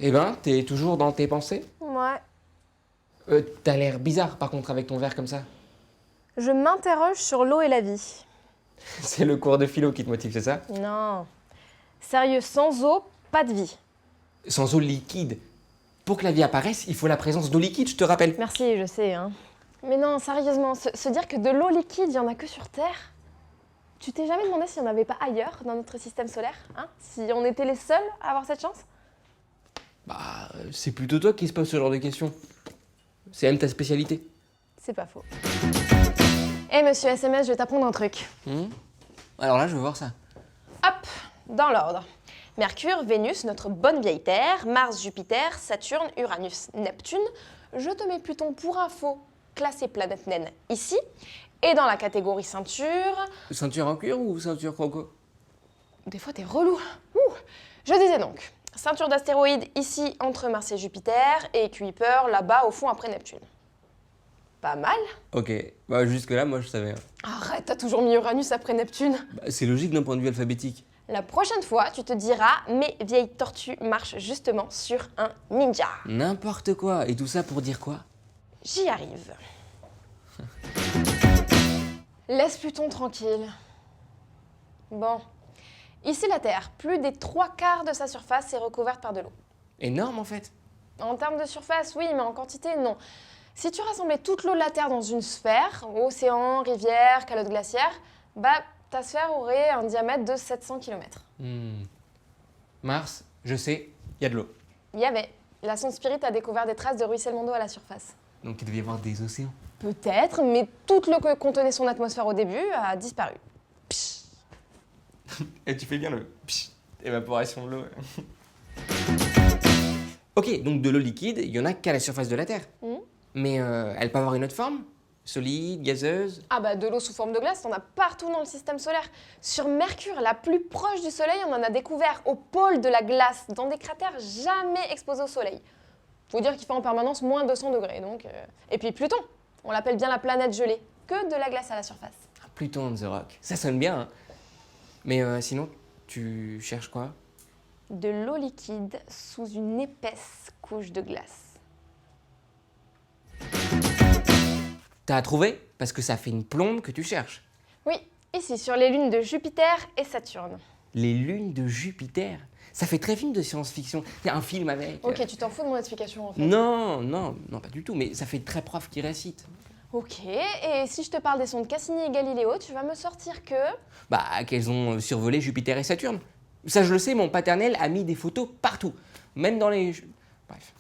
Eh ben, t'es toujours dans tes pensées? Ouais. T'as l'air bizarre par contre avec ton verre comme ça. Je m'interroge sur l'eau et la vie. C'est le cours de philo qui te motive, c'est ça? Non. Sérieux, sans eau, pas de vie. Sans eau liquide. Pour que la vie apparaisse, il faut la présence d'eau liquide, je te rappelle. Merci, je sais, hein. Mais non, sérieusement, se dire que de l'eau liquide, il y en a que sur Terre? Tu t'es jamais demandé s'il n'y en avait pas ailleurs dans notre système solaire, hein? Si on était les seuls à avoir cette chance? Bah, c'est plutôt toi qui se pose ce genre de questions. C'est même ta spécialité. C'est pas faux. Eh monsieur SMS, je vais t'apprendre un truc. Alors là, je veux voir ça. Hop, dans l'ordre. Mercure, Vénus, notre bonne vieille Terre, Mars, Jupiter, Saturne, Uranus, Neptune. Je te mets Pluton pour info, classé planète naine ici. Et dans la catégorie ceinture... Ceinture en cuir ou ceinture croco? Des fois, t'es relou. Ouh. Je disais donc, ceinture d'astéroïdes ici entre Mars et Jupiter, et Kuiper là-bas au fond après Neptune. Pas mal. Ok, bah jusque-là, moi je savais. Arrête, t'as toujours mis Uranus après Neptune. Bah, c'est logique d'un point de vue alphabétique. La prochaine fois, tu te diras, mes vieilles tortues marchent justement sur un ninja. N'importe quoi. Et tout ça pour dire quoi? J'y arrive. Laisse Pluton tranquille. Bon. Ici la Terre, plus des 3/4 de sa surface est recouverte par de l'eau. Énorme en fait. En termes de surface, oui, mais en quantité, non. Si tu rassemblais toute l'eau de la Terre dans une sphère, océan, rivière, calotte glaciaire, bah ta sphère aurait un diamètre de 700 km. Mars, je sais, il y a de l'eau. Il y avait. La sonde Spirit a découvert des traces de ruissellement d'eau à la surface. Donc il devait y avoir des océans. Peut-être, mais toute l'eau que contenait son atmosphère au début a disparu. Psh. Et tu fais bien le évaporation de l'eau. Ok, donc de l'eau liquide, il y en a qu'à la surface de la Terre. Mais elle peut avoir une autre forme? Solide, gazeuse? Ah bah de l'eau sous forme de glace, t'en as partout dans le système solaire. Sur Mercure, la plus proche du Soleil, on en a découvert au pôle de la glace, dans des cratères jamais exposés au Soleil. Faut dire qu'il fait en permanence moins 200 degrés, donc... Et puis Pluton, on l'appelle bien la planète gelée, que de la glace à la surface. Pluton on the Rock. Ça sonne bien, hein. Mais sinon, tu cherches quoi? De l'eau liquide sous une épaisse couche de glace. T'as trouvé? Parce que ça fait une plombe que tu cherches. Oui, ici, sur les lunes de Jupiter et Saturne. Les lunes de Jupiter. Ça fait très film de science-fiction. Il y a un film avec. Ok, tu t'en fous de mon explication en fait. Non, pas du tout. Mais ça fait très prof qui récite. Ok, et si je te parle des sondes Cassini et Galileo, tu vas me sortir que... Bah, qu'elles ont survolé Jupiter et Saturne. Ça, je le sais, mon paternel a mis des photos partout. Même dans les... Bref.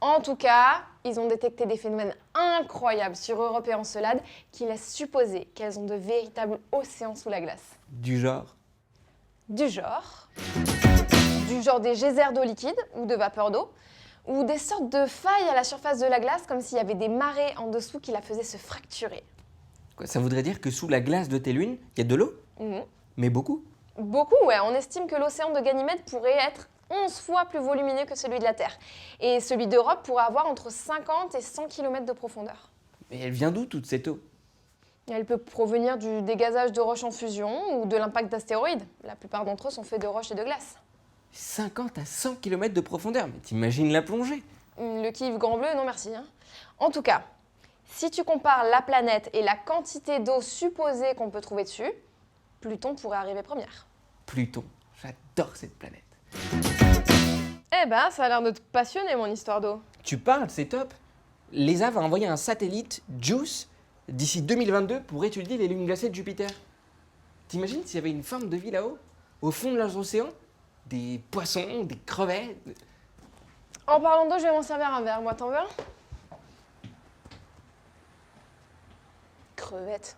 En tout cas, ils ont détecté des phénomènes incroyables sur Europe et Encelade qui laissent supposer qu'elles ont de véritables océans sous la glace. Du genre. Du genre des geysers d'eau liquide ou de vapeur d'eau, ou des sortes de failles à la surface de la glace comme s'il y avait des marées en dessous qui la faisaient se fracturer. Quoi, ça voudrait dire que sous la glace de tes lunes, il y a de l'eau? Mais beaucoup. Beaucoup, ouais. On estime que l'océan de Ganymède pourrait être 11 fois plus volumineux que celui de la Terre. Et celui d'Europe pourrait avoir entre 50 et 100 km de profondeur. Mais elle vient d'où toute cette eau? Elle peut provenir du dégazage de roches en fusion ou de l'impact d'astéroïdes. La plupart d'entre eux sont faits de roches et de glace. 50 à 100 km de profondeur, mais t'imagines la plongée? Le kiff grand bleu, non merci. Hein. En tout cas, si tu compares la planète et la quantité d'eau supposée qu'on peut trouver dessus, Pluton pourrait arriver première. Pluton, j'adore cette planète. Eh ben, ça a l'air de te passionner mon histoire d'eau. Tu parles, c'est top. L'ESA va envoyer un satellite, JUICE, d'ici 2022 pour étudier les lunes glacées de Jupiter. T'imagines s'il y avait une forme de vie là-haut? Au fond de leurs océans? Des poissons, des crevettes? En parlant d'eau, je vais m'en servir un verre. Moi, t'en veux un? Crevette.